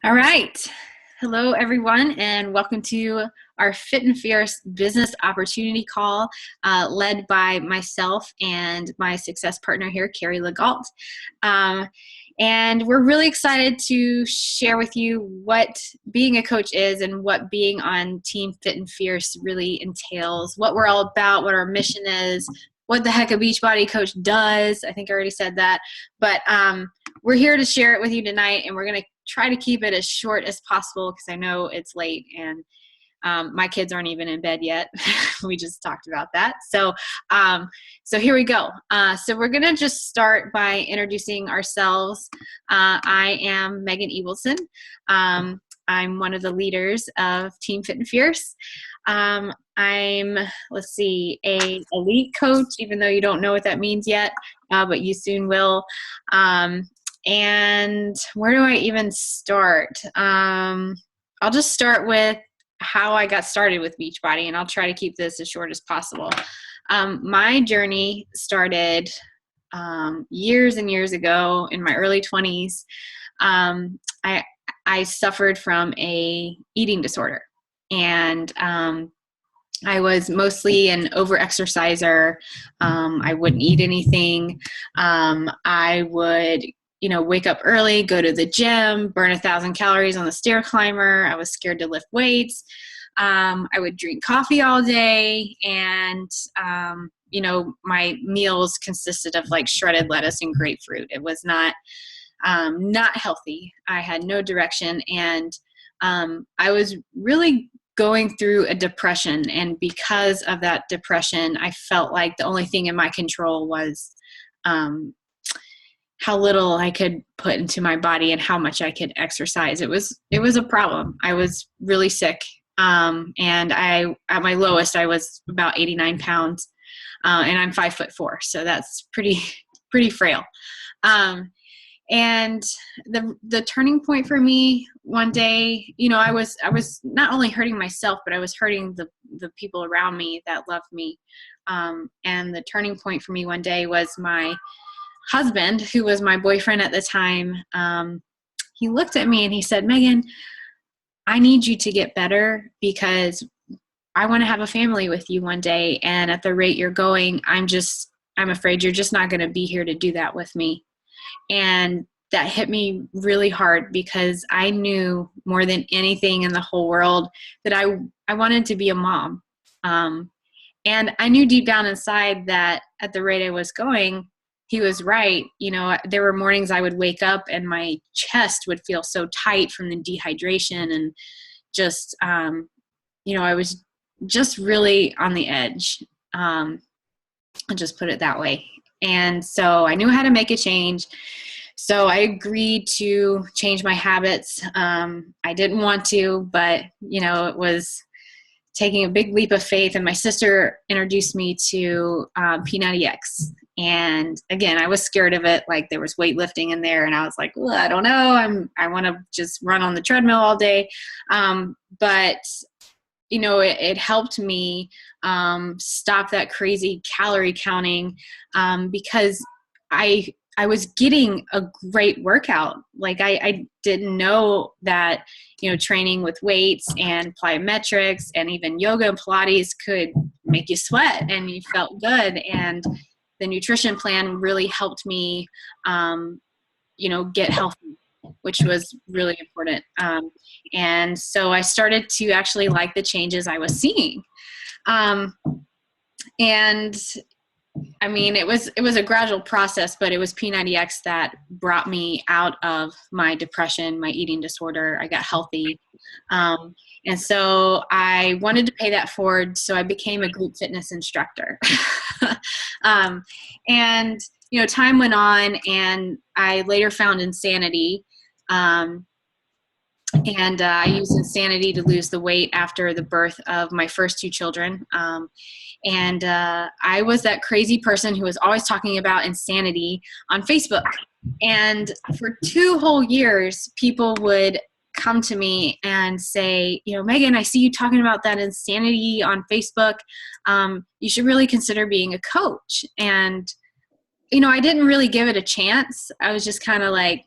All right. Hello, everyone, and welcome to our Fit and Fierce business opportunity call led by myself and my success partner here, Carrie Legault. And we're really excited to share with you what being a coach is and what being on Team Fit and Fierce really entails, what we're all about, what our mission is, what the heck a Beachbody coach does. I think I already said that. But we're here to share it with you tonight, and we're going to try to keep it as short as possible because I know it's late and my kids aren't even in bed yet. We just talked about that. So here we go. So we're going to just start by introducing ourselves. I am Megan Ebelson. I'm one of the leaders of Team Fit and Fierce. I'm, let's see, a elite coach, even though you don't know what that means yet, but you soon will. And where do I even start? I'll just start with how I got started with Beachbody, and I'll try to keep this as short as possible. My journey started years and years ago in my early 20s. I suffered from a eating disorder, and I was mostly an overexerciser. I wouldn't eat anything. I would wake up early, go to the gym, burn 1,000 calories on the stair climber. I was scared to lift weights. I would drink coffee all day. And, my meals consisted of like shredded lettuce and grapefruit. It was not healthy. I had no direction. And I was really going through a depression. And because of that depression, I felt like the only thing in my control was how little I could put into my body and how much I could exercise. It was a problem. I was really sick. And at my lowest, I was about 89 pounds, and I'm 5'4". So that's pretty frail. And the turning point for me one day, I was not only hurting myself, but I was hurting the people around me that loved me. And the turning point for me one day was my husband, who was my boyfriend at the time. He looked at me and he said, "Megan, I need you to get better because I want to have a family with you one day. And at the rate you're going, I'm afraid you're just not going to be here to do that with me." And that hit me really hard because I knew more than anything in the whole world that I wanted to be a mom. And I knew deep down inside that at the rate I was going, he was right. There were mornings I would wake up and my chest would feel so tight from the dehydration and just, I was just really on the edge. I'll just put it that way. And so I knew how to make a change. So I agreed to change my habits. I didn't want to, but, it was taking a big leap of faith. And my sister introduced me to P90X. And again, I was scared of it. Like there was weightlifting in there, and I was like, well, I don't know. I want to just run on the treadmill all day. But it helped me stop that crazy calorie counting because I was getting a great workout. Like I didn't know that, training with weights and plyometrics and even yoga and Pilates could make you sweat and you felt good. And the nutrition plan really helped me, get healthy, which was really important. And so I started to actually like the changes I was seeing. And I mean, it was a gradual process, but it was P90X that brought me out of my depression, my eating disorder. I got healthy. And so I wanted to pay that forward. So I became a group fitness instructor. And, time went on, and I later found Insanity. And I used Insanity to lose the weight after the birth of my first two children. And I was that crazy person who was always talking about Insanity on Facebook. And for 2 whole years, people would come to me and say, Megan, I see you talking about that Insanity on Facebook. You should really consider being a coach. And, I didn't really give it a chance. I was just kind of like,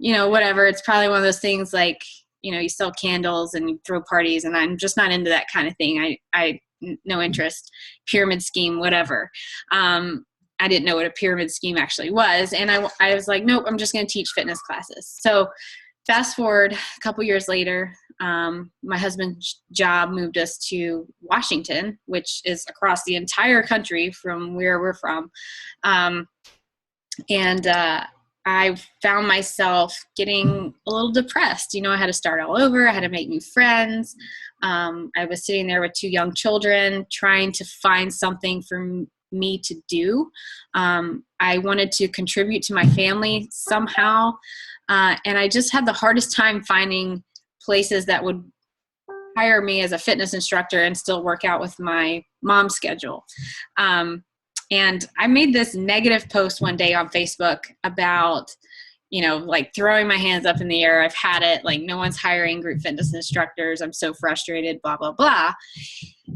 whatever. It's probably one of those things like, you sell candles and you throw parties, and I'm just not into that kind of thing. I no interest, pyramid scheme, whatever. I didn't know what a pyramid scheme actually was. And I was like, nope, I'm just going to teach fitness classes. So fast forward a couple years later, my husband's job moved us to Washington, which is across the entire country from where we're from. I found myself getting a little depressed. I had to start all over. I had to make new friends. I was sitting there with 2 young children trying to find something for me to do. I wanted to contribute to my family somehow. And I just had the hardest time finding places that would hire me as a fitness instructor and still work out with my mom's schedule. And I made this negative post one day on Facebook about, like throwing my hands up in the air. I've had it, like no one's hiring group fitness instructors. I'm so frustrated, blah, blah, blah.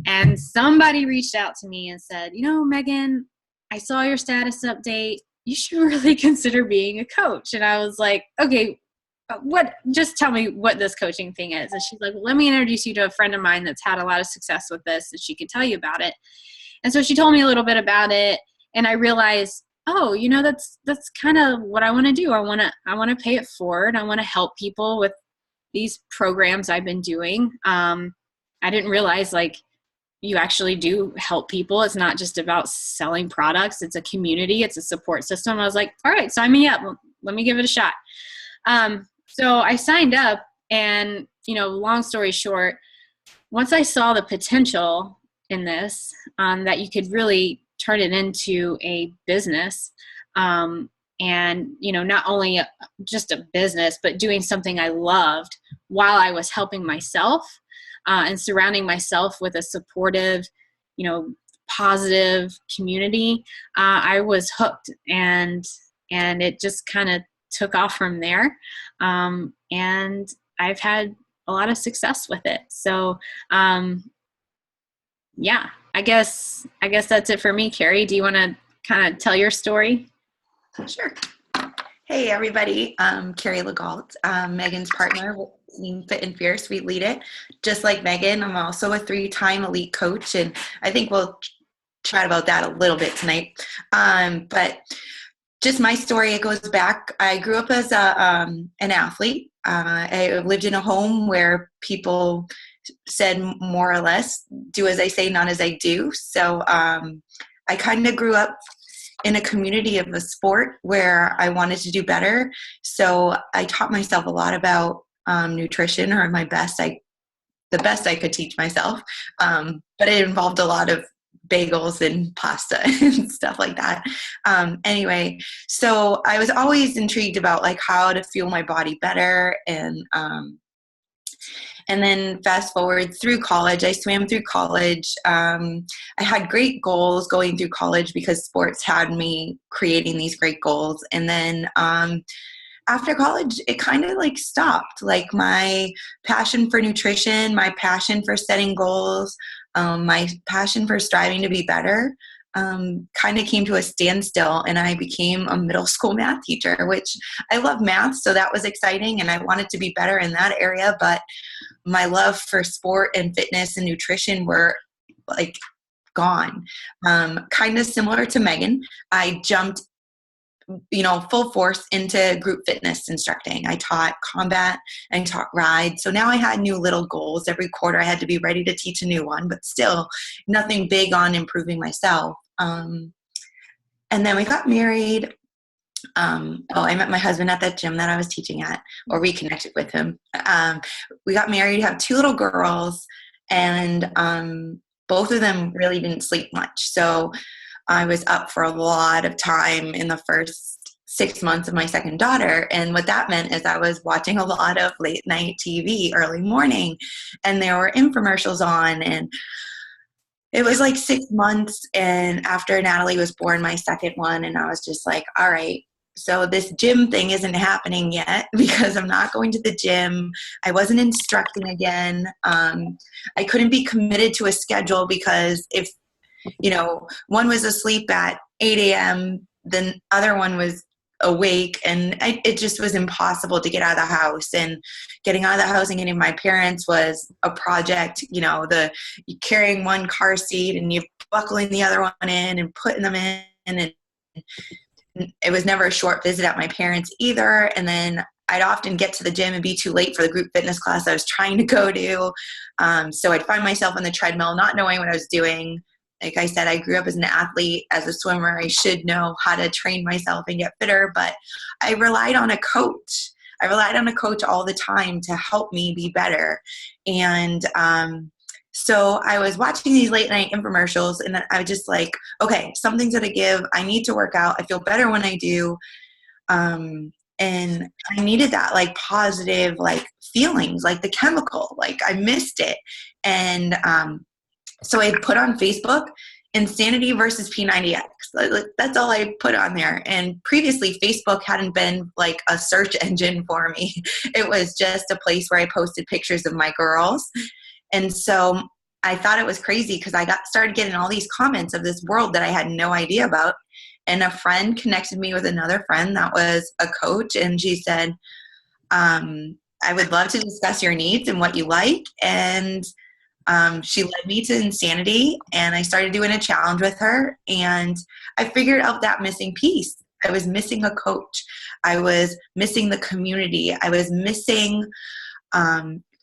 And somebody reached out to me and said, Megan, I saw your status update. You should really consider being a coach. And I was like, okay, just tell me what this coaching thing is. And she's like, well, let me introduce you to a friend of mine that's had a lot of success with this, and she could tell you about it. And so she told me a little bit about it, and I realized, oh, that's kind of what I want to do. I want to pay it forward. I want to help people with these programs I've been doing. I didn't realize like you actually do help people. It's not just about selling products. It's a community. It's a support system. I was like, all right, sign me up. Let me give it a shot. So I signed up, and, long story short, once I saw the potential in this, that you could really turn it into a business, and, not only just a business, but doing something I loved while I was helping myself, and surrounding myself with a supportive, positive community, I was hooked, and it just kind of took off from there. And I've had a lot of success with it. So, yeah, I guess that's it for me. Carrie, do you want to kind of tell your story? Sure. Hey, everybody. I'm Carrie Legault, Megan's partner with Team Fit and Fierce. We lead it. Just like Megan, I'm also a 3-time elite coach, and I think we'll chat about that a little bit tonight. But just my story, it goes back. I grew up as an athlete. I lived in a home where people said more or less, do as I say, not as I do. So I kind of grew up in a community of a sport where I wanted to do better. So I taught myself a lot about nutrition, or the best I could teach myself. But it involved a lot of bagels and pasta and stuff like that. Anyway, so I was always intrigued about like how to fuel my body better. And then fast forward through college, I swam through college. I had great goals going through college because sports had me creating these great goals. And then after college, it kind of like stopped. Like my passion for nutrition, my passion for setting goals, my passion for striving to be better kind of came to a standstill, and I became a middle school math teacher, which I love math, so that was exciting, and I wanted to be better in that area, but my love for sport and fitness and nutrition were like gone. Kind of similar to Megan, I jumped full force into group fitness instructing. I taught combat and taught ride. So now I had new little goals. Every quarter I had to be ready to teach a new one, but still nothing big on improving myself. And then we got married. I met my husband at that gym that I was teaching at, or reconnected with him. We got married, have 2 little girls, and both of them really didn't sleep much. So I was up for a lot of time in the first 6 months of my second daughter. And what that meant is I was watching a lot of late night TV early morning, and there were infomercials on, and it was like 6 months. And after Natalie was born, my second one, and I was just like, all right, so this gym thing isn't happening yet because I'm not going to the gym. I wasn't instructing again. I couldn't be committed to a schedule because if one was asleep at 8 a.m., the other one was awake, and it just was impossible to get out of the house. And getting out of the house and getting my parents was a project. The carrying one car seat and you buckling the other one in and putting them in, and it was never a short visit at my parents either. And then I'd often get to the gym and be too late for the group fitness class I was trying to go to. So I'd find myself on the treadmill, not knowing what I was doing. Like I said, I grew up as an athlete, as a swimmer. I should know how to train myself and get fitter, but I relied on a coach. I relied on a coach all the time to help me be better. And so I was watching these late night infomercials, and then I was just like, okay, something's going to give. I need to work out. I feel better when I do. And I needed that like positive, like feelings, like the chemical, like I missed it. And so I put on Facebook, Insanity versus P90X. That's all I put on there. And previously, Facebook hadn't been like a search engine for me. It was just a place where I posted pictures of my girls. And so I thought it was crazy because I started getting all these comments of this world that I had no idea about. And a friend connected me with another friend that was a coach. And she said, I would love to discuss your needs and what you like. And she led me to Insanity, and I started doing a challenge with her, and I figured out that missing piece. I was missing a coach. I was missing the community. I was missing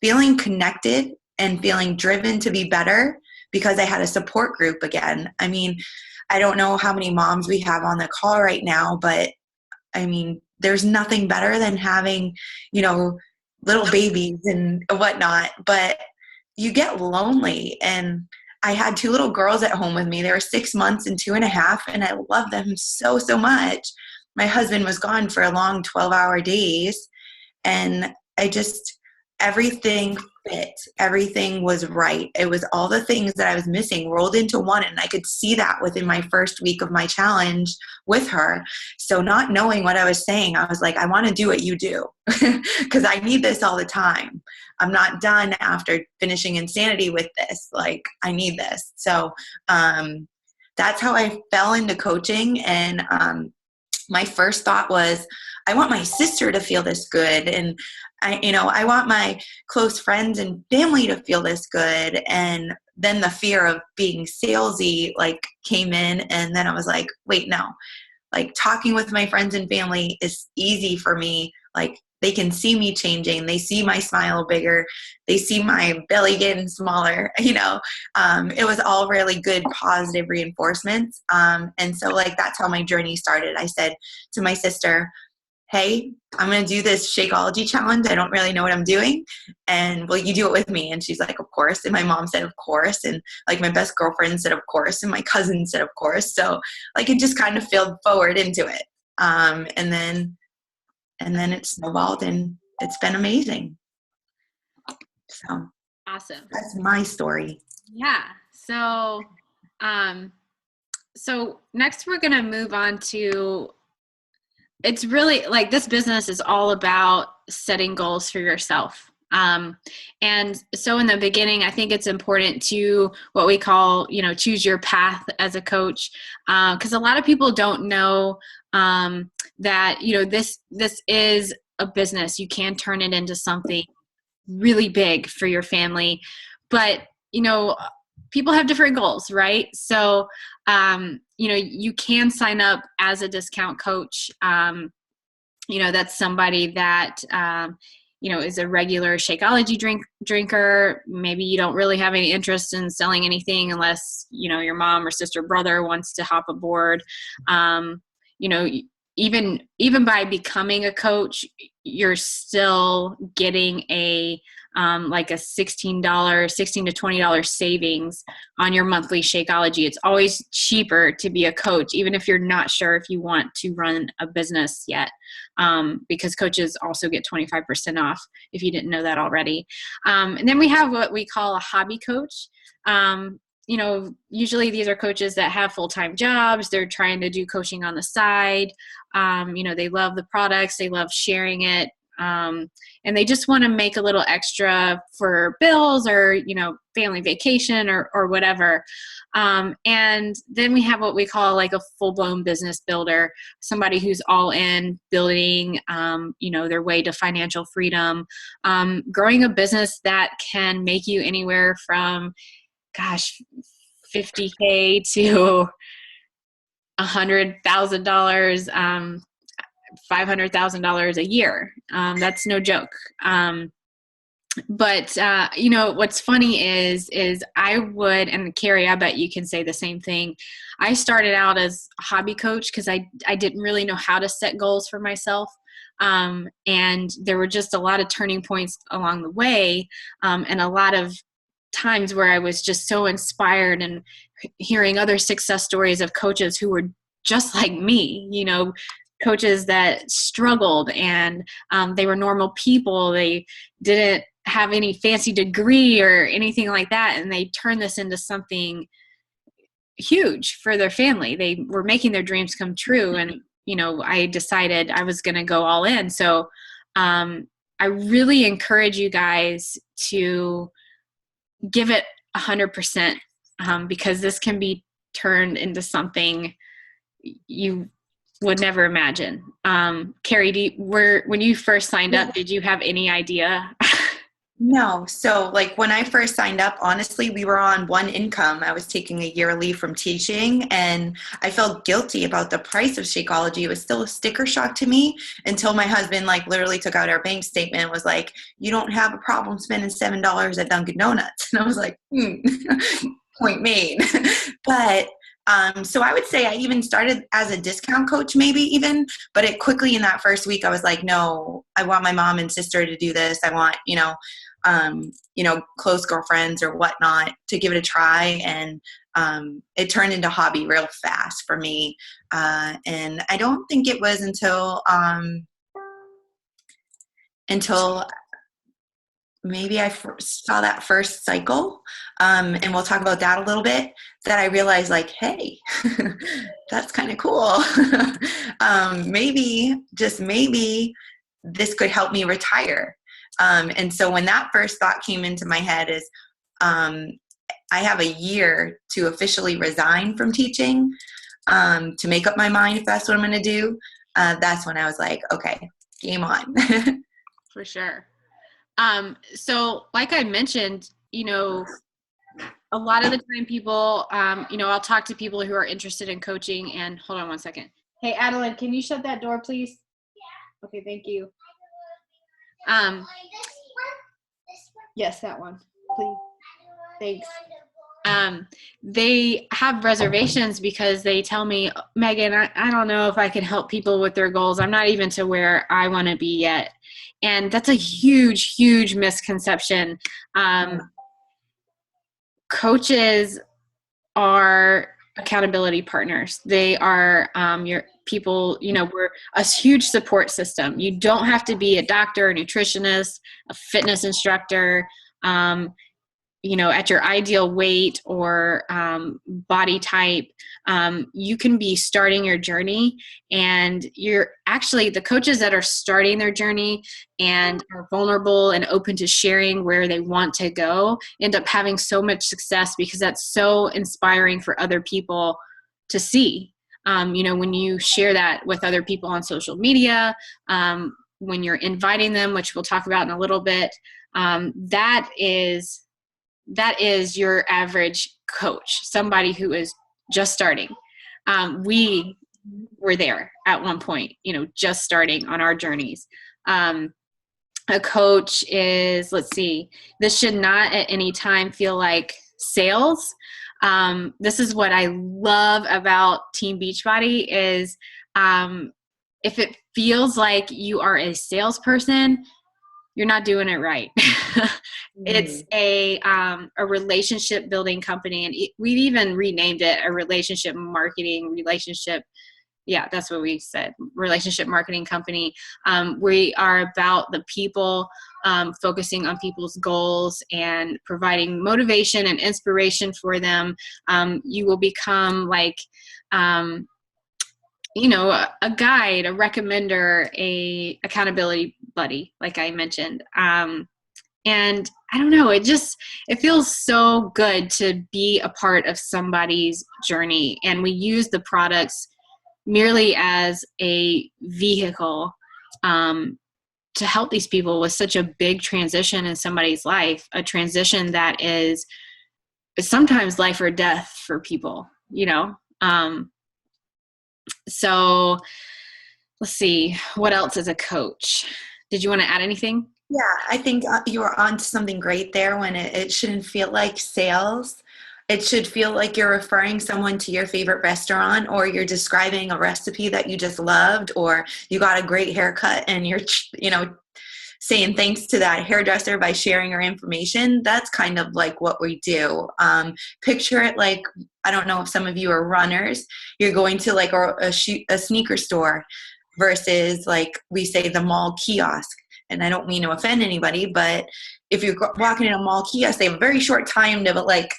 feeling connected and feeling driven to be better because I had a support group again. I mean, I don't know how many moms we have on the call right now, but I mean, there's nothing better than having, little babies and whatnot, but you get lonely. And I had 2 little girls at home with me. They were 6 months and 2.5, and I love them so, so much. My husband was gone for a long 12-hour days, and everything fit. Everything was right. It was all the things that I was missing rolled into one, and I could see that within my first week of my challenge with her. So not knowing what I was saying, I was like, I want to do what you do because I need this all the time. I'm not done after finishing Insanity with this. Like, I need this. So that's how I fell into coaching. And my first thought was, I want my sister to feel this good. And I want my close friends and family to feel this good. And then the fear of being salesy like came in. And then I was like, wait, no, like talking with my friends and family is easy for me. Like, they can see me changing. They see my smile bigger. They see my belly getting smaller. It was all really good, positive reinforcements. And so like, that's how my journey started. I said to my sister, hey, I'm going to do this Shakeology challenge. I don't really know what I'm doing. And will you do it with me? And she's like, of course. And my mom said, of course. And like my best girlfriend said, of course. And my cousin said, of course. So like, it just kind of filled forward into it. And then it snowballed, and it's been amazing. So awesome. That's my story. Yeah. So, so next we're going to move on to, it's really like this business is all about setting goals for yourself. And so in the beginning, I think it's important to what we call, choose your path as a coach. Cause a lot of people don't know, that, this is a business. You can turn it into something really big for your family, but, people have different goals, right? So, you can sign up as a discount coach. That's somebody that, is a regular Shakeology drinker. Maybe you don't really have any interest in selling anything unless, your mom or sister, brother wants to hop aboard. Even by becoming a coach, you're still getting a like a $16 to $20 savings on your monthly Shakeology. It's always cheaper to be a coach, even if you're not sure if you want to run a business yet, because coaches also get 25% off if you didn't know that already. And then we have what we call a hobby coach. Usually these are coaches that have full-time jobs. They're trying to do coaching on the side. They love the products. They love sharing it. and they just want to make a little extra for bills or, family vacation or whatever. And then we have what we call like a full-blown business builder, somebody who's all in building, their way to financial freedom, growing a business that can make you anywhere from, $50K to $100,000, $500,000 a year. That's no joke. But what's funny is I would, and Carrie, I bet you can say the same thing. I started out as a hobby coach because I didn't really know how to set goals for myself. And there were just a lot of turning points along the way, and a lot of times where I was just so inspired and hearing other success stories of coaches who were just like me, coaches that struggled and they were normal people. They didn't have any fancy degree or anything like that, and they turned this into something huge for their family. They were making their dreams come true, and I decided I was going to go all in. So I really encourage you guys to give it 100%, because this can be turned into something you would never imagine. Carrie, when you first signed up, did you have any idea? No. So like when I first signed up, honestly, we were on one income. I was taking a year leave from teaching, and I felt guilty about the price of Shakeology. It was still a sticker shock to me until my husband like literally took out our bank statement and was like, "You don't have a problem spending $7 at Dunkin' Donuts." And I was like, point made. But so I would say I even started as a discount coach, maybe even, but it quickly in that first week, I was like, no, I want my mom and sister to do this. I want, close girlfriends or whatnot to give it a try. And it turned into hobby real fast for me. And I don't think it was until maybe I saw that first cycle, and we'll talk about that a little bit, that I realized like, hey, that's kind of cool. Maybe, just maybe, this could help me retire. And so when that first thought came into my head is, I have a year to officially resign from teaching, to make up my mind if that's what I'm going to do. That's when I was like, okay, game on. For sure. So like I mentioned, a lot of the time people, I'll talk to people who are interested in coaching, and hold on one second. Hey, Adeline, can you shut that door, please? Yeah. Okay. Thank you. Yes, that one, please. Thanks. They have reservations because they tell me, Megan, I don't know if I can help people with their goals. I'm not even to where I want to be yet. And that's a huge, huge misconception. Coaches are accountability partners. They are your people, we're a huge support system. You don't have to be a doctor, a nutritionist, a fitness instructor, at your ideal weight or body type. You can be starting your journey, and you're actually the coaches that are starting their journey and are vulnerable and open to sharing where they want to go end up having so much success, because that's so inspiring for other people to see. When you share that with other people on social media, when you're inviting them, which we'll talk about in a little bit, that is your average coach, somebody who is just starting. We were there at one point, just starting on our journeys. A coach is, this should not at any time feel like sales. This is what I love about Team Beachbody is, if it feels like you are a salesperson, you're not doing it right. It's a relationship building company, and we've even renamed it a relationship marketing Yeah, that's what we said. Relationship marketing company. We are about the people, focusing on people's goals and providing motivation and inspiration for them. You will become like a guide, a recommender, a accountability buddy, like I mentioned. And I don't know, it feels so good to be a part of somebody's journey. And we use the products merely as a vehicle to help these people with such a big transition in somebody's life, a transition that is sometimes life or death for people, So let's see, what else as a coach? Did you want to add anything? Yeah, I think you were on to something great there when it shouldn't feel like sales. It should feel like you're referring someone to your favorite restaurant, or you're describing a recipe that you just loved, or you got a great haircut and you're, saying thanks to that hairdresser by sharing your information. That's kind of like what we do. Picture it like, I don't know if some of you are runners, you're going to like a sneaker store versus like we say the mall kiosk. And I don't mean to offend anybody, but if you're walking in a mall kiosk, they have a very short time to like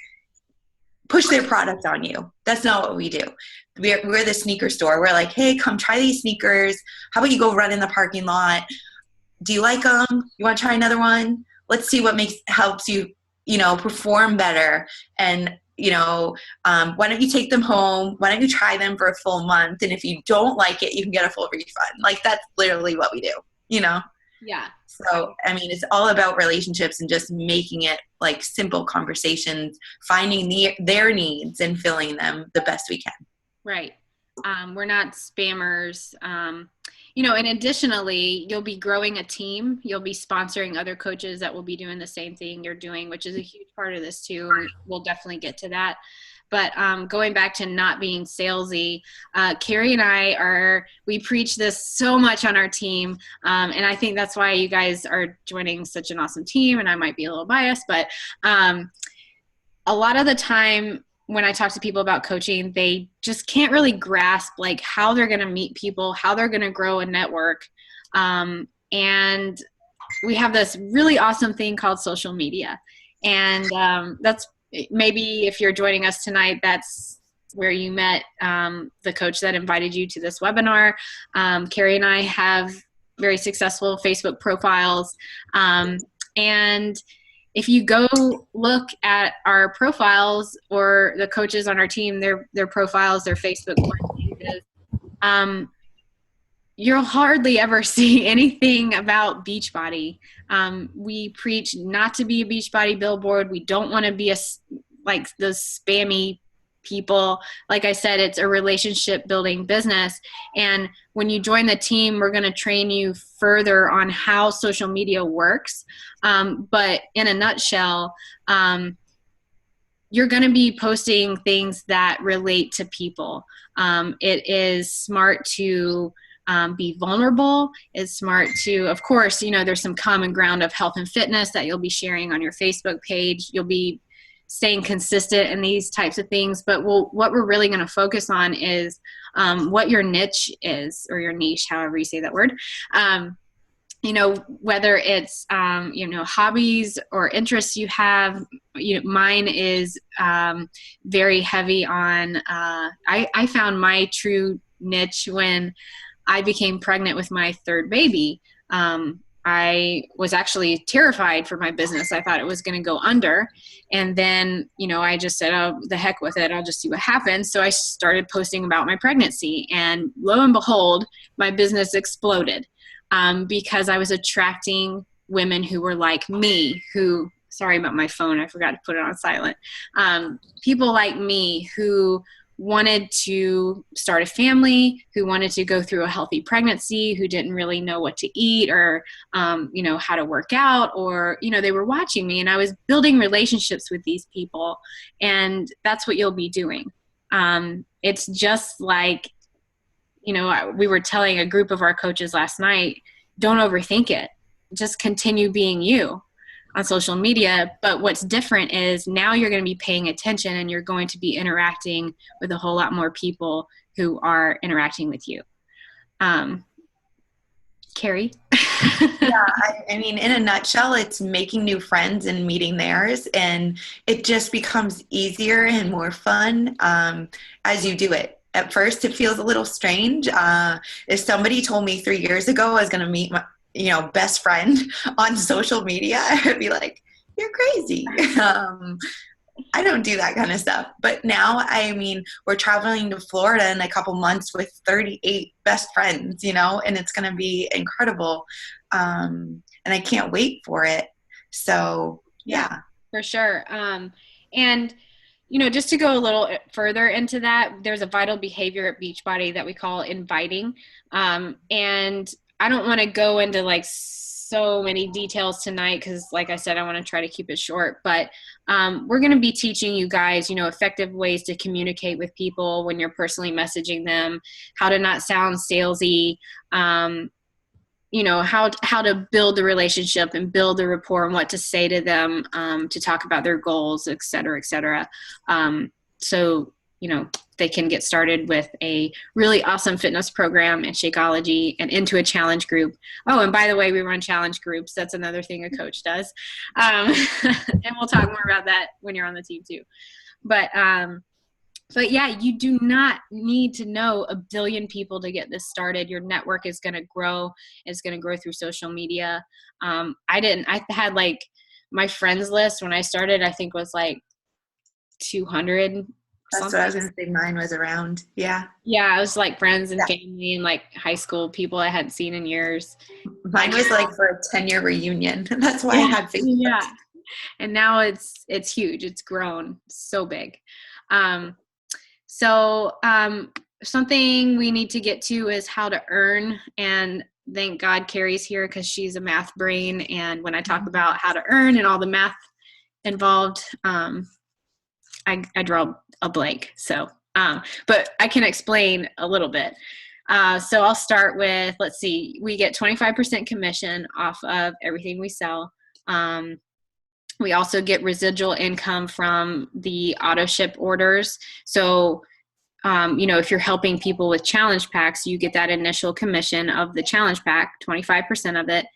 push their product on you. That's not what we do. We're the sneaker store. We're like, hey, come try these sneakers. How about you go run in the parking lot? Do you like them? You want to try another one? Let's see what helps you, perform better. And, why don't you take them home? Why don't you try them for a full month? And if you don't like it, you can get a full refund. Like, that's literally what we do, Yeah. So, I mean, it's all about relationships and just making it like simple conversations, finding their needs and filling them the best we can. Right. We're not spammers. And additionally, you'll be growing a team. You'll be sponsoring other coaches that will be doing the same thing you're doing, which is a huge part of this too. We'll definitely get to that. But going back to not being salesy, Carrie and we preach this so much on our team. And I think that's why you guys are joining such an awesome team. And I might be a little biased, but a lot of the time when I talk to people about coaching, they just can't really grasp like how they're going to meet people, how they're going to grow a network. And we have this really awesome thing called social media. And that's maybe if you're joining us tonight, that's where you met the coach that invited you to this webinar. Carrie and I have very successful Facebook profiles. And if you go look at our profiles or the coaches on our team, their profiles, their Facebook pages, you'll hardly ever see anything about Beachbody. We preach not to be a Beachbody billboard. We don't want to be like those spammy people. Like I said, it's a relationship building business. And when you join the team, we're going to train you further on how social media works. But in a nutshell, you're going to be posting things that relate to people. It is smart to be vulnerable. It's smart to, of course, there's some common ground of health and fitness that you'll be sharing on your Facebook page. You'll be staying consistent in these types of things. But what we're really going to focus on is what your niche is, or your niche, however you say that word. Whether it's, hobbies or interests you have. Mine is very heavy on, I found my true niche when I became pregnant with my third baby. I was actually terrified for my business. I thought it was going to go under. And then, I just said, oh, the heck with it. I'll just see what happens. So I started posting about my pregnancy, and lo and behold, my business exploded because I was attracting women who were like me, sorry about my phone. I forgot to put it on silent. People like me who wanted to start a family, who wanted to go through a healthy pregnancy, who didn't really know what to eat or, how to work out, or, they were watching me, and I was building relationships with these people. And that's what you'll be doing. It's just like, we were telling a group of our coaches last night, don't overthink it. Just continue being you on social media. But what's different is now you're going to be paying attention, and you're going to be interacting with a whole lot more people who are interacting with you. Carrie? Yeah, I mean, in a nutshell, it's making new friends and meeting theirs, and it just becomes easier and more fun as you do it. At first, it feels a little strange. If somebody told me 3 years ago I was going to meet my, best friend on social media, I'd be like, you're crazy. I don't do that kind of stuff. But now, I mean, we're traveling to Florida in a couple months with 38 best friends, and it's going to be incredible. And I can't wait for it. So, yeah. For sure. And, just to go a little further into that, there's a vital behavior at Beachbody that we call inviting. And I don't want to go into like so many details tonight because, like I said, I want to try to keep it short. But we're going to be teaching you guys, effective ways to communicate with people when you're personally messaging them, how to not sound salesy, how to build the relationship and build the rapport and what to say to them to talk about their goals, et cetera, et cetera. So, they can get started with a really awesome fitness program and Shakeology and into a challenge group. Oh, and by the way, we run challenge groups. That's another thing a coach does. And we'll talk more about that when you're on the team too. But yeah, you do not need to know a billion people to get this started. Your network is going to grow. It's going to grow through social media. I had like my friends list when I started, I think was like 200. That's what I was going to say. Mine was around. Yeah. Yeah. It was like friends and family and like high school people I hadn't seen in years. Mine was like for a 10-year reunion. That's why I had Facebook. Yeah. And now it's huge. It's grown so big. Something we need to get to is how to earn. And thank God Carrie's here because she's a math brain. And when I talk about how to earn and all the math involved, I draw a blank. So, but I can explain a little bit. So I'll start with, let's see, we get 25% commission off of everything we sell. We also get residual income from the auto ship orders. So, if you're helping people with challenge packs, you get that initial commission of the challenge pack, 25% of it.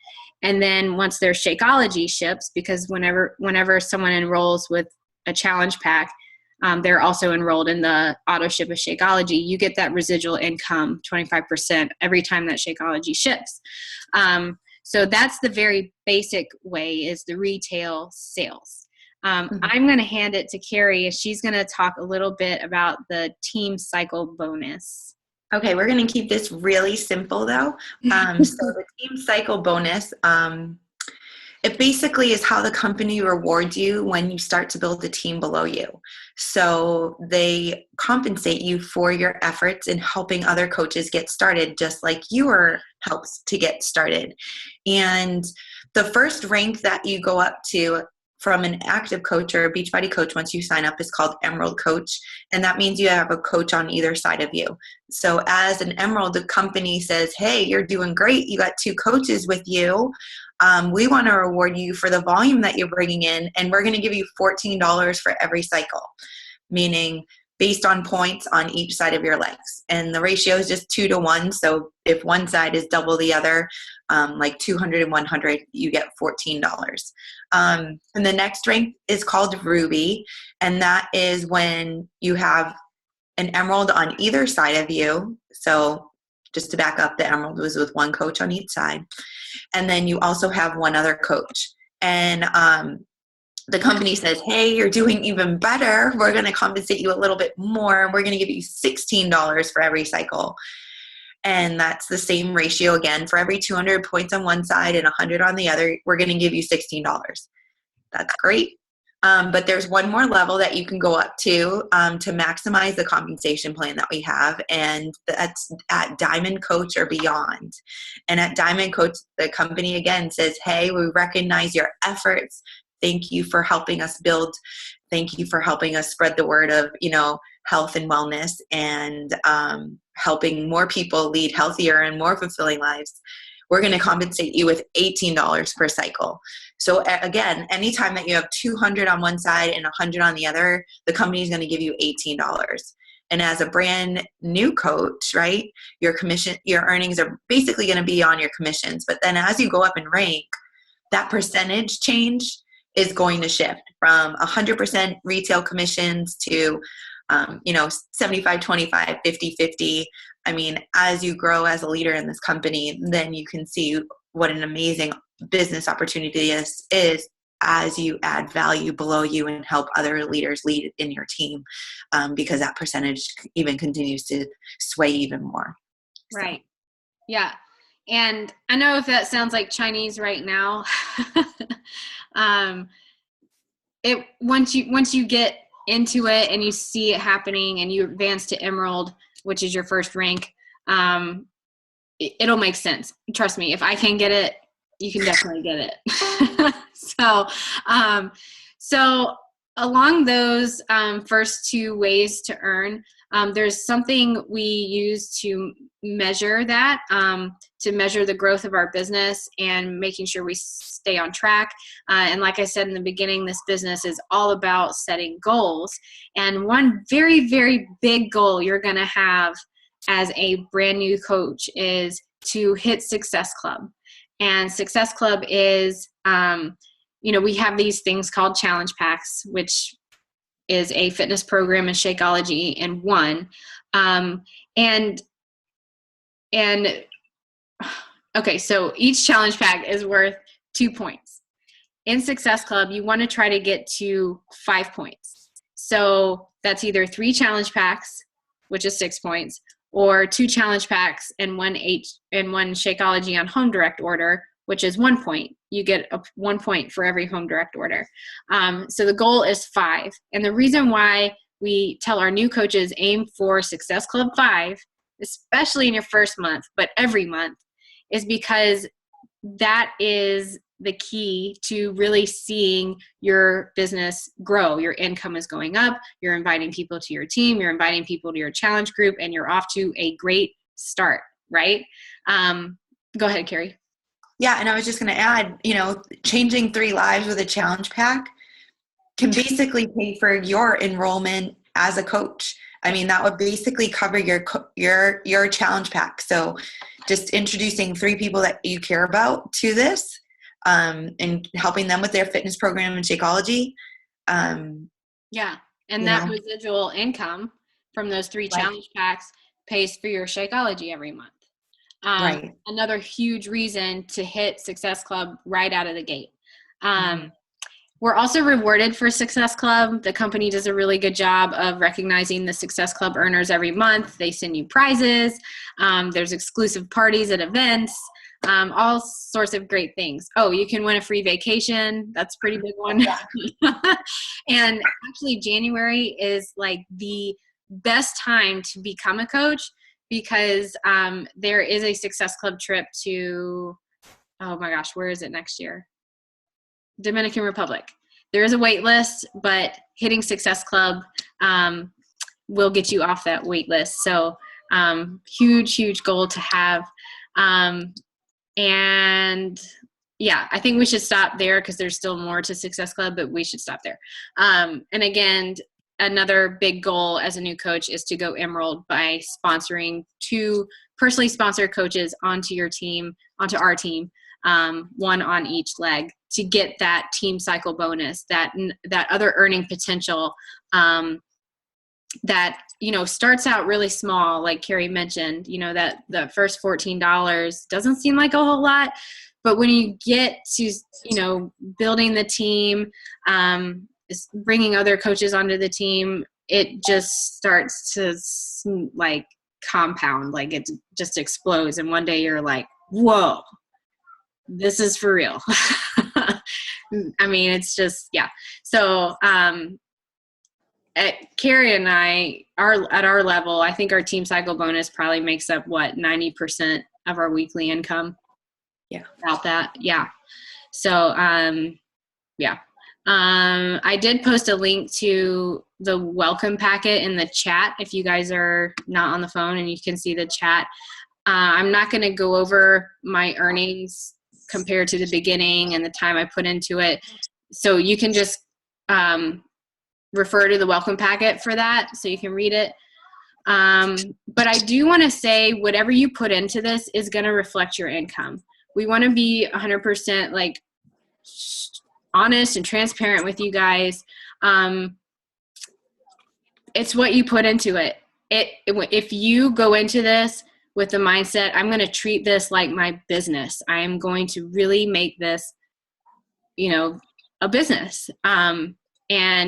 And then once their Shakeology ships, because whenever someone enrolls with a challenge pack, they're also enrolled in the auto ship of Shakeology, you get that residual income, 25% every time that Shakeology ships. So that's the very basic way, is the retail sales. I'm going to hand it to Carrie, and she's going to talk a little bit about the team cycle bonus. Okay, we're going to keep this really simple though. So the team cycle bonus, it basically is how the company rewards you when you start to build a team below you. So they compensate you for your efforts in helping other coaches get started, just like you were helped to get started. And the first rank that you go up to from an active coach or a Beachbody coach once you sign up is called Emerald Coach. And that means you have a coach on either side of you. So as an Emerald, the company says, hey, you're doing great. You got 2 coaches with you. We want to reward you for the volume that you're bringing in, and we're going to give you $14 for every cycle, meaning based on points on each side of your legs. And the ratio is just 2 to 1. So if one side is double the other, like 200 and 100, you get $14. And the next rank is called Ruby, and that is when you have an Emerald on either side of you. So just to back up, the Emerald was with one coach on each side. And then you also have one other coach. And the company says, hey, you're doing even better. We're going to compensate you a little bit more. We're going to give you $16 for every cycle. And that's the same ratio again. For every 200 points on one side and 100 on the other, we're going to give you $16. That's great. But there's one more level that you can go up to maximize the compensation plan that we have, and that's at Diamond Coach or beyond. And at Diamond Coach, the company again says, hey, we recognize your efforts. Thank you for helping us build. Thank you for helping us spread the word of, health and wellness, and helping more people lead healthier and more fulfilling lives. We're going to compensate you with $18 per cycle. So again, anytime that you have 200 on one side and 100 on the other, the company is going to give you $18. And as a brand new coach, right, your earnings are basically going to be on your commissions. But then as you go up in rank, that percentage change is going to shift from 100% retail commissions to 75, 25, 50, 50. I mean, as you grow as a leader in this company, then you can see what an amazing business opportunity is as you add value below you and help other leaders lead in your team, because that percentage even continues to sway even more. Right. Yeah. And I know if that sounds like Chinese right now, once you get into it and you see it happening and you advance to Emerald, which is your first rank, it'll make sense. Trust me, if I can get it, you can definitely get it. So along those first two ways to earn, there's something we use to measure that, to measure the growth of our business and making sure we stay on track. And like I said in the beginning, this business is all about setting goals. And one very, very big goal you're going to have as a brand new coach is to hit Success Club. And Success Club is, we have these things called challenge packs, which is a fitness program and Shakeology in one. Okay, so each challenge pack is worth 2 points. In Success Club, you want to try to get to 5 points. So that's either 3 challenge packs, which is 6 points, or 2 challenge packs and one Shakeology on home direct order, which is 1 point. You get 1 point for every home direct order. So the goal is 5. And the reason why we tell our new coaches aim for Success Club 5, especially in your first month, but every month, is because that is the key to really seeing your business grow. Your income is going up. You're inviting people to your team. You're inviting people to your challenge group, and you're off to a great start, right? Go ahead, Carrie. Yeah, and I was just going to add, changing 3 lives with a challenge pack can basically pay for your enrollment as a coach. I mean, that would basically cover your challenge pack. So just introducing 3 people that you care about to this, and helping them with their fitness program and Shakeology. Yeah, and that residual income from those 3 challenge packs pays for your Shakeology every month. Right. Another huge reason to hit Success Club right out of the gate. We're also rewarded for Success Club. The company does a really good job of recognizing the Success Club earners every month. They send you prizes. There's exclusive parties at events, all sorts of great things. Oh, you can win a free vacation. That's a pretty big one. Yeah. And actually, January is like the best time to become a coach, because there is a Success Club trip to, oh my gosh, where is it next year? Dominican Republic. There is a wait list, but hitting Success Club will get you off that wait list. So huge goal to have. And yeah, I think we should stop there because there's still more to Success Club, but we should stop there. And again, another big goal as a new coach is to go Emerald by sponsoring 2 personally sponsored coaches onto your team, onto our team, 1 on each leg, to get that team cycle bonus, that other earning potential, that, starts out really small, like Carrie mentioned, that the first $14 doesn't seem like a whole lot, but when you get to, building the team, bringing other coaches onto the team, it just starts to like compound, like it just explodes. And one day you're like, whoa, this is for real. I mean, it's just, yeah. So, Carrie and I are at our level. I think our team cycle bonus probably makes up 90% of our weekly income. Yeah. About that. Yeah. So, yeah. I did post a link to the welcome packet in the chat if you guys are not on the phone and you can see the chat. I'm not going to go over my earnings compared to the beginning and the time I put into it. So you can just refer to the welcome packet for that so you can read it. But I do want to say whatever you put into this is going to reflect your income. We want to be 100% like honest and transparent with you guys. It's what you put into it. If you go into this with the mindset, I'm going to treat this like my business. I am going to really make this, a business. And,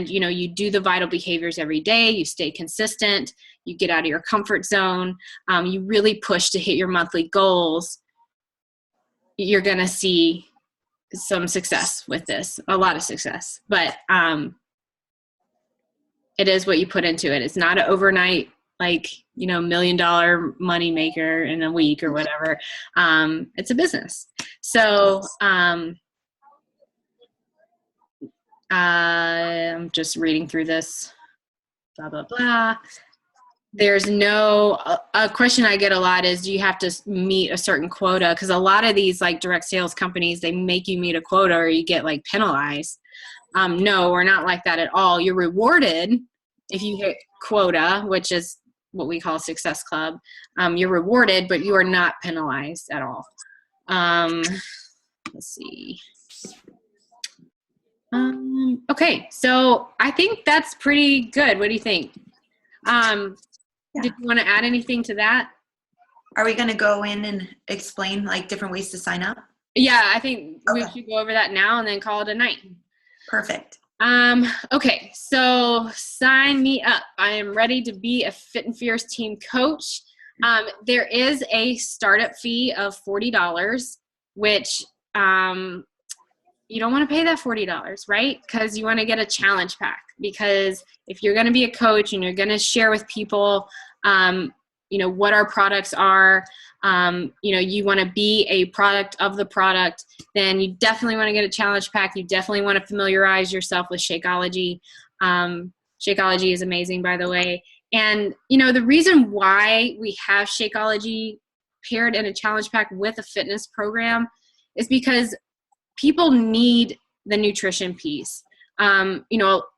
you do the vital behaviors every day. You stay consistent. You get out of your comfort zone. You really push to hit your monthly goals. You're going to see some success with this, a lot of success. But it is what you put into it. It's not an overnight, $1 million money maker in a week or whatever. It's a business. So I'm just reading through this, blah, blah, blah. There's a question I get a lot is, do you have to meet a certain quota? Because a lot of these direct sales companies, they make you meet a quota or you get penalized. No, we're not like that at all. You're rewarded if you hit quota, which is what we call Success Club. You're rewarded, but you are not penalized at all. Let's see. Okay, so I think that's pretty good. What do you think? Did you want to add anything to that? Are we going to go in and explain different ways to sign up? Yeah, I think we should go over that now and then call it a night. Perfect. Okay, so sign me up. I am ready to be a Fit and Fierce team coach. There is a startup fee of $40, which you don't want to pay that $40, right? Because you want to get a challenge pack. Because if you're going to be a coach and you're going to share with people, what our products are, you want to be a product of the product, then you definitely want to get a challenge pack. You definitely want to familiarize yourself with Shakeology. Shakeology is amazing, by the way. And, the reason why we have Shakeology paired in a challenge pack with a fitness program is because people need the nutrition piece. A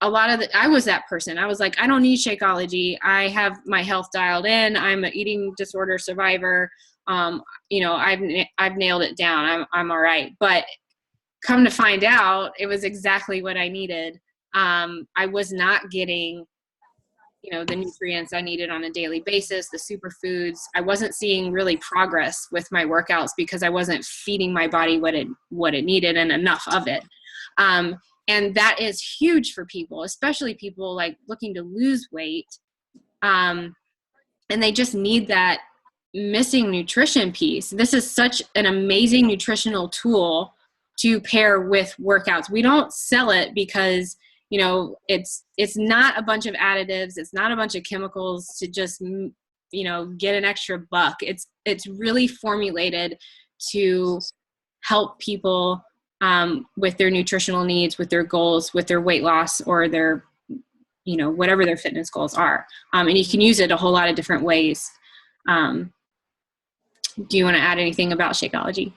lot of I was that person. I was like, I don't need Shakeology. I have my health dialed in. I'm an eating disorder survivor. I've nailed it down. I'm all right. But come to find out, it was exactly what I needed. I was not getting, the nutrients I needed on a daily basis, the superfoods. I wasn't seeing really progress with my workouts because I wasn't feeding my body what it needed and enough of it. And that is huge for people, especially people looking to lose weight. And they just need that missing nutrition piece. This is such an amazing nutritional tool to pair with workouts. We don't sell it because, it's not a bunch of additives. It's not a bunch of chemicals to just, get an extra buck. It's really formulated to help people with their nutritional needs, with their goals, with their weight loss, or their, whatever their fitness goals are. And you can use it a whole lot of different ways. Do you want to add anything about Shakeology?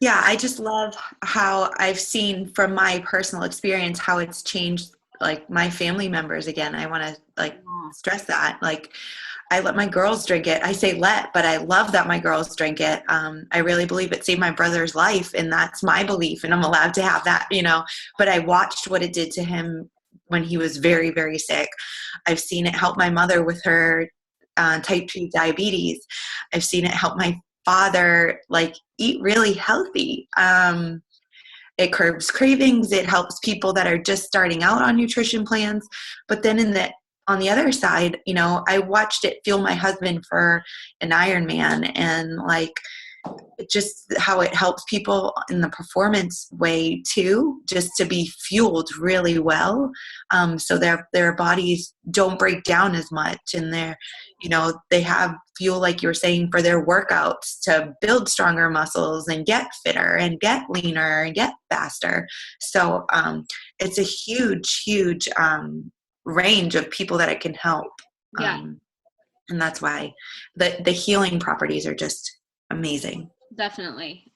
Yeah, I just love how I've seen from my personal experience how it's changed my family members. Again, I want to stress that. I let my girls drink it. I say but I love that my girls drink it. I really believe it saved my brother's life, and that's my belief, and I'm allowed to have that, but I watched what it did to him when he was very, very sick. I've seen it help my mother with her type 2 diabetes. I've seen it help my father eat really healthy. It curbs cravings. It helps people that are just starting out on nutrition plans. But then on the other side, I watched it fuel my husband for an Ironman, and just how it helps people in the performance way too, just to be fueled really well. So their bodies don't break down as much, and they have fuel, like you were saying, for their workouts to build stronger muscles and get fitter and get leaner and get faster. So it's a huge, huge range of people that it can help. Yeah. And that's why the healing properties are just amazing. Definitely.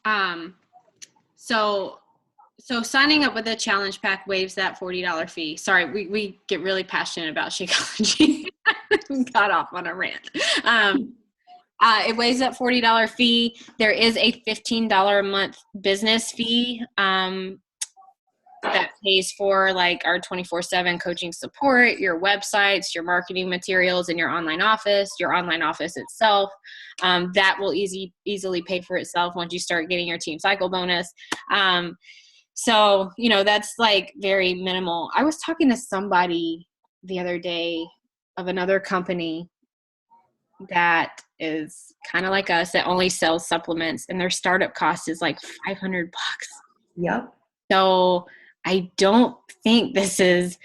So signing up with a challenge pack waives that $40 fee. Sorry, we get really passionate about Shakeology. Got off on a rant. It waives that $40 fee. There is a $15 a month business fee. that pays for like our 24/7 coaching support, your websites, your marketing materials, and your online office itself. That will easily pay for itself once you start getting your team cycle bonus. So, that's like very minimal. I was talking to somebody the other day of another company that is kind of like us that only sells supplements, and their startup cost is like $500. Yep. So I don't think this is,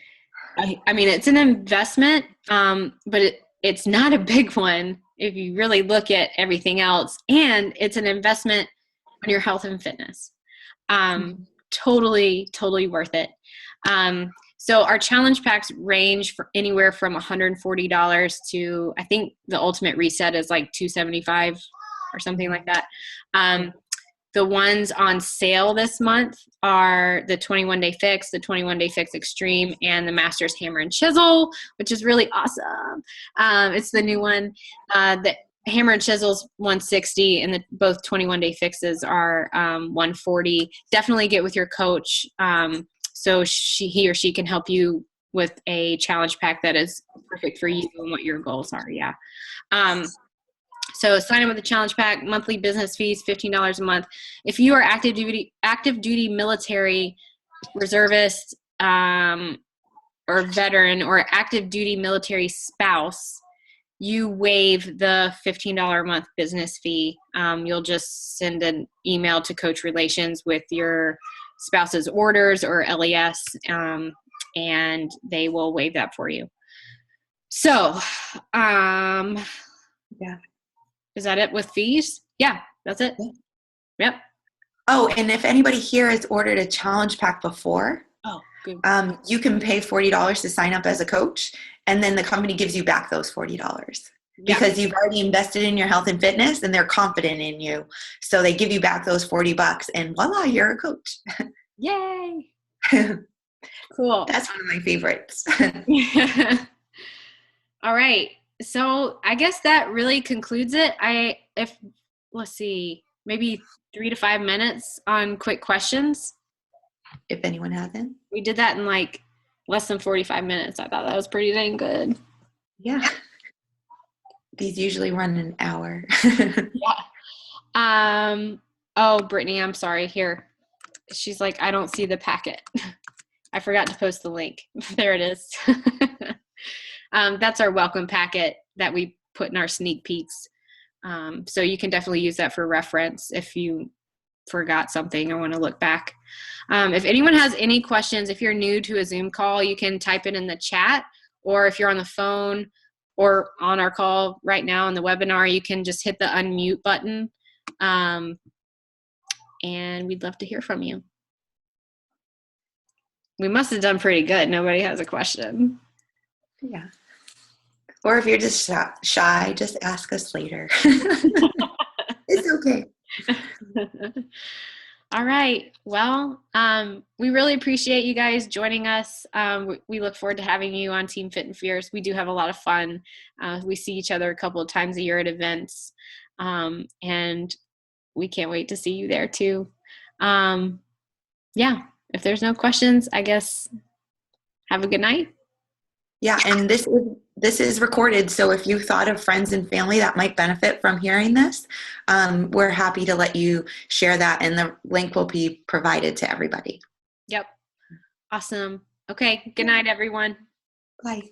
I mean, it's an investment, but it's not a big one if you really look at everything else. And it's an investment on your health and fitness. Totally, totally worth it. So our challenge packs range for anywhere from $140 to, I think the ultimate reset is like $275 or something like that. The ones on sale this month are the 21-day fix, the 21-day fix extreme, and the master's hammer and chisel, which is really awesome. It's the new one. The hammer and chisel's $160, and both 21-day fixes are $140. Definitely get with your coach so he or she can help you with a challenge pack that is perfect for you and what your goals are. Yeah. So sign up with the challenge pack. Monthly business fees, $15 a month. If you are active duty military reservist or veteran or active duty military spouse, you waive the $15 a month business fee. You'll just send an email to Coach Relations with your spouse's orders or LES, and they will waive that for you. So, yeah. Is that it with fees? Yeah, that's it. Yep. Oh, and if anybody here has ordered a challenge pack before, good. You can pay $40 to sign up as a coach, and then the company gives you back those $40 because you've already invested in your health and fitness, and they're confident in you. So they give you back those $40, and voila, you're a coach. Yay! Cool. That's one of my favorites. All right. So I guess that really concludes it. Let's see, maybe 3 to 5 minutes on quick questions. If anyone hasn't. We did that in like less than 45 minutes. I thought that was pretty dang good. Yeah. These usually run an hour. Yeah. Oh, Brittany, I'm sorry. Here. She's like, I don't see the packet. I forgot to post the link. There it is. That's our welcome packet that we put in our sneak peeks. So you can definitely use that for reference if you forgot something or want to look back. If anyone has any questions, if you're new to a Zoom call, you can type it in the chat, or if you're on the phone or on our call right now on the webinar, you can just hit the unmute button. And we'd love to hear from you. We must have done pretty good. Nobody has a question. Yeah. Or if you're just shy, just ask us later. It's okay. All right. Well, we really appreciate you guys joining us. We look forward to having you on Team Fit and Fierce. We do have a lot of fun. We see each other a couple of times a year at events, and we can't wait to see you there too. Yeah. If there's no questions, I guess have a good night. Yeah, and this is recorded, so if you thought of friends and family that might benefit from hearing this, we're happy to let you share that, and the link will be provided to everybody. Yep. Awesome. Okay. Good night, everyone. Bye.